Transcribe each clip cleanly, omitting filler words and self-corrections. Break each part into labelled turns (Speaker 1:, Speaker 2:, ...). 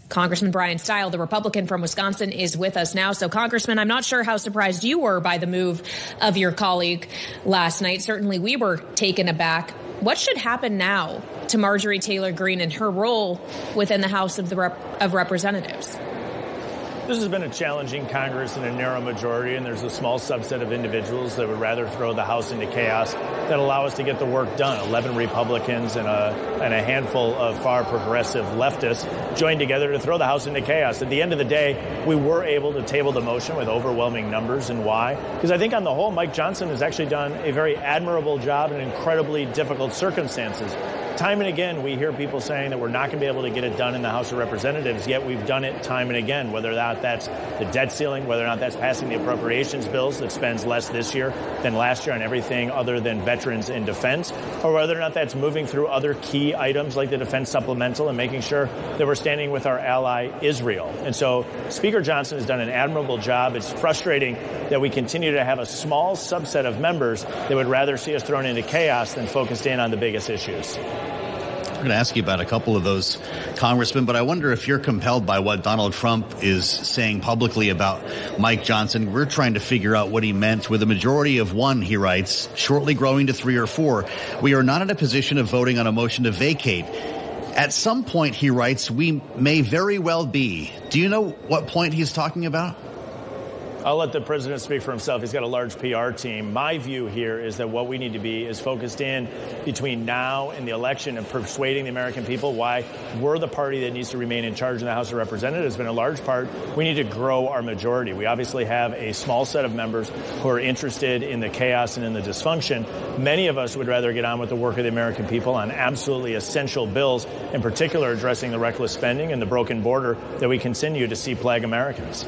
Speaker 1: Congressman Bryan Steil, the Republican from Wisconsin, is with us now. So, Congressman, I'm not sure how surprised you were by the move of your colleague last night. Certainly we were taken aback. What should happen now to Marjorie Taylor Greene and her role within the House of Representatives?
Speaker 2: This has been a challenging Congress in a narrow majority, and there's a small subset of individuals that would rather throw the House into chaos than allow us to get the work done. 11 Republicans and a handful of far progressive leftists joined together to throw the House into chaos. At the end of the day, we were able to table the motion with overwhelming numbers. And why? Because I think on the whole, Mike Johnson has actually done a very admirable job in incredibly difficult circumstances. Time and again, we hear people saying that we're not going to be able to get it done in the House of Representatives, yet we've done it time and again, whether or not that's the debt ceiling, whether or not that's passing the appropriations bills that spends less this year than last year on everything other than veterans and defense, or whether or not that's moving through other key items like the defense supplemental and making sure that we're standing with our ally Israel. And so Speaker Johnson has done an admirable job. It's frustrating that we continue to have a small subset of members that would rather see us thrown into chaos than focused in on the biggest issues.
Speaker 3: I'm going to ask you about a couple of those, Congressman, but I wonder if you're compelled by what Donald Trump is saying publicly about Mike Johnson. We're trying to figure out what he meant with a majority of one, he writes, shortly growing to 3 or 4. We are not in a position of voting on a motion to vacate. At some point, he writes, we may very well be. Do you know what point he's talking about?
Speaker 2: I'll let the president speak for himself. He's got a large PR team. My view here is that what we need to be is focused in between now and the election and persuading the American people why we're the party that needs to remain in charge in the House of Representatives. But in large part, we need to grow our majority. We obviously have a small set of members who are interested in the chaos and in the dysfunction. Many of us would rather get on with the work of the American people on absolutely essential bills, in particular addressing the reckless spending and the broken border that we continue to see plague Americans.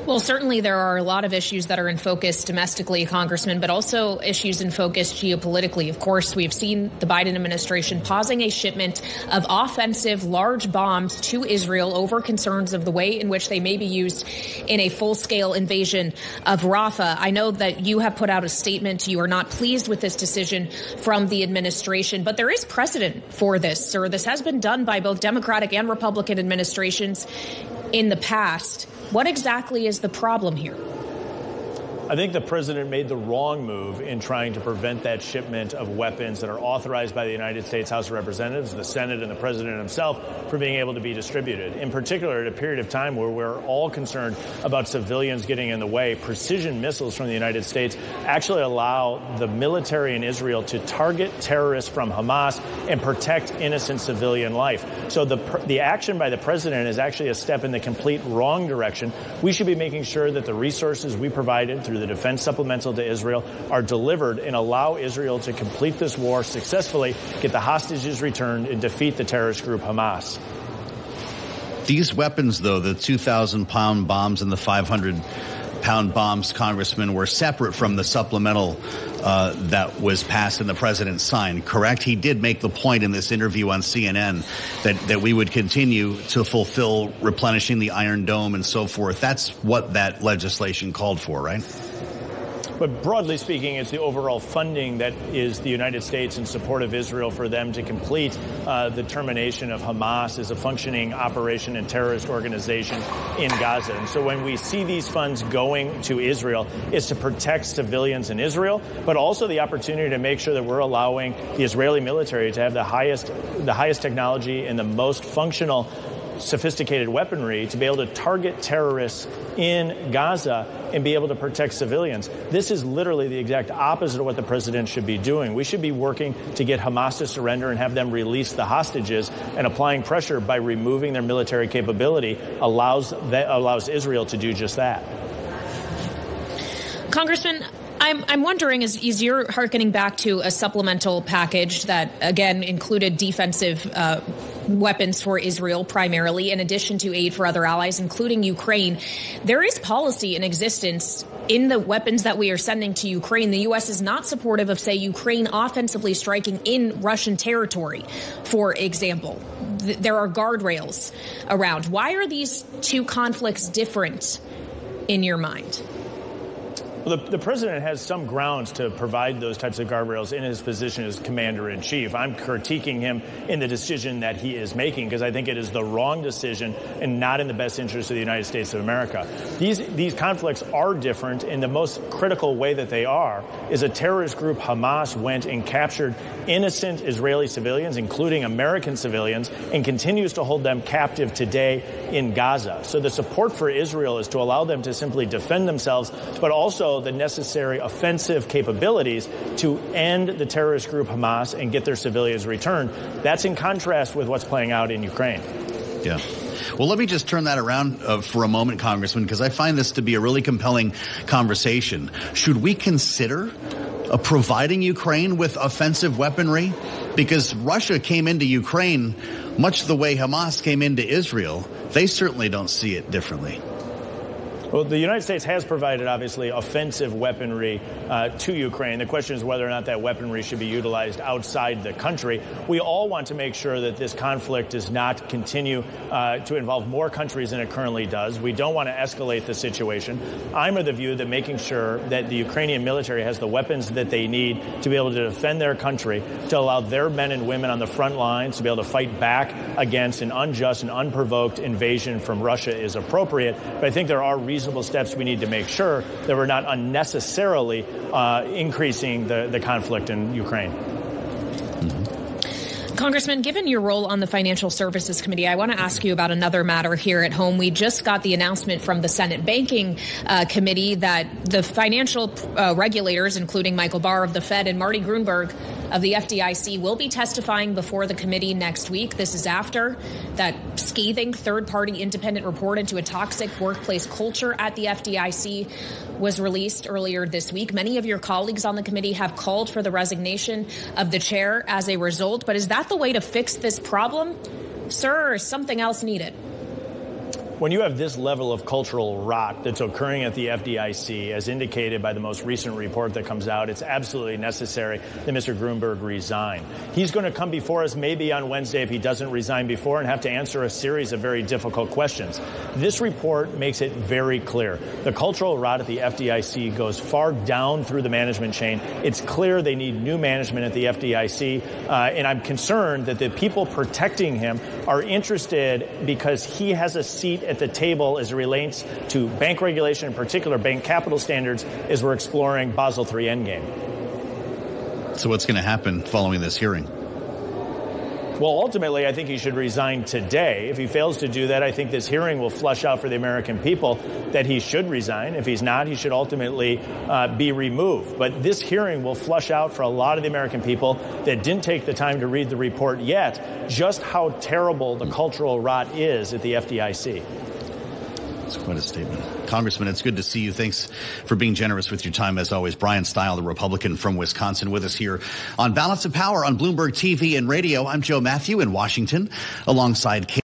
Speaker 1: Well, certainly there are a lot of issues that are in focus domestically, Congressman, but also issues in focus geopolitically. Of course, we've seen the Biden administration pausing a shipment of offensive large bombs to Israel over concerns of the way in which they may be used in a full-scale invasion of Rafah. I know that you have put out a statement. You are not pleased with this decision from the administration, but there is precedent for this, sir. This has been done by both Democratic and Republican administrations in the past. What exactly is the problem here?
Speaker 2: I think the president made the wrong move in trying to prevent that shipment of weapons that are authorized by the United States House of Representatives, the Senate, and the president himself from being able to be distributed. In particular, at a period of time where we're all concerned about civilians getting in the way, precision missiles from the United States actually allow the military in Israel to target terrorists from Hamas and protect innocent civilian life. So the action by the president is actually a step in the complete wrong direction. We should be making sure that the resources we provided through the defense supplemental to Israel are delivered and allow Israel to complete this war successfully, get the hostages returned, and defeat the terrorist group Hamas.
Speaker 3: These weapons, though, the 2,000-pound bombs and the 500-pound bombs, Congressman, were separate from the supplemental that was passed and the president signed, correct? He did make the point in this interview on CNN that we would continue to fulfill replenishing the Iron Dome and so forth. That's what that legislation called for, right?
Speaker 2: But broadly speaking, it's the overall funding that is the United States in support of Israel for them to complete the termination of Hamas as a functioning operation and terrorist organization in Gaza. And so when we see these funds going to Israel, it's to protect civilians in Israel, but also the opportunity to make sure that we're allowing the Israeli military to have the highest technology and the most functional sophisticated weaponry to be able to target terrorists in Gaza and be able to protect civilians. This is literally the exact opposite of what the president should be doing. We should be working to get Hamas to surrender and have them release the hostages, and applying pressure by removing their military capability allows Israel to do just that.
Speaker 1: Congressman, I'm wondering, as you're hearkening back to a supplemental package that, again, included defensive weapons for Israel primarily, in addition to aid for other allies, including Ukraine, there is policy in existence in the weapons that we are sending to Ukraine. The U.S. is not supportive of, say, Ukraine offensively striking in Russian territory, for example. There are guardrails around. Why are these two conflicts different in your mind?
Speaker 2: Well, the president has some grounds to provide those types of guardrails in his position as commander-in-chief. I'm critiquing him in the decision that he is making because I think it is the wrong decision and not in the best interest of the United States of America. These conflicts are different, and the most critical way that they are is a terrorist group, Hamas, went and captured innocent Israeli civilians, including American civilians, and continues to hold them captive today in Gaza. So the support for Israel is to allow them to simply defend themselves, but also the necessary offensive capabilities to end the terrorist group Hamas and get their civilians returned. That's in contrast with what's playing out in Ukraine.
Speaker 3: Yeah. Well, let me just turn that around for a moment, Congressman, because I find this to be a really compelling conversation. Should we consider providing Ukraine with offensive weaponry? Because Russia came into Ukraine much the way Hamas came into Israel. They certainly don't see it differently.
Speaker 2: Well, the United States has provided, obviously, offensive weaponry to Ukraine. The question is whether or not that weaponry should be utilized outside the country. We all want to make sure that this conflict does not continue to involve more countries than it currently does. We don't want to escalate the situation. I'm of the view that making sure that the Ukrainian military has the weapons that they need to be able to defend their country, to allow their men and women on the front lines to be able to fight back against an unjust and unprovoked invasion from Russia is appropriate. But I think there are reasonable steps we need to make sure that we're not unnecessarily increasing the conflict in Ukraine.
Speaker 1: Congressman, given your role on the Financial Services Committee, I want to ask you about another matter here at home. We just got the announcement from the Senate Banking Committee that the financial regulators, including Michael Barr of the Fed and Marty Gruenberg of the FDIC, will be testifying before the committee next week. This is after that scathing third-party independent report into a toxic workplace culture at the FDIC was released earlier this week. Many of your colleagues on the committee have called for the resignation of the chair as a result. But is that the way to fix this problem, sir, or is something else needed?
Speaker 2: When you have this level of cultural rot that's occurring at the FDIC, as indicated by the most recent report that comes out, it's absolutely necessary that Mr. Gruenberg resign. He's going to come before us maybe on Wednesday if he doesn't resign before and have to answer a series of very difficult questions. This report makes it very clear. The cultural rot at the FDIC goes far down through the management chain. It's clear they need new management at the FDIC, and I'm concerned that the people protecting him are interested because he has a seat at the table as it relates to bank regulation, in particular bank capital standards, as we're exploring Basel III Endgame.
Speaker 3: So what's going to happen following this hearing?
Speaker 2: Well, ultimately, I think he should resign today. If he fails to do that, I think this hearing will flush out for the American people that he should resign. If he's not, he should ultimately be removed. But this hearing will flush out for a lot of the American people that didn't take the time to read the report yet just how terrible the cultural rot is at the FDIC.
Speaker 3: That's quite a statement. Congressman, it's good to see you. Thanks for being generous with your time, as always. Bryan Steil, the Republican from Wisconsin, with us here on Balance of Power on Bloomberg TV and radio. I'm Joe Matthew in Washington, alongside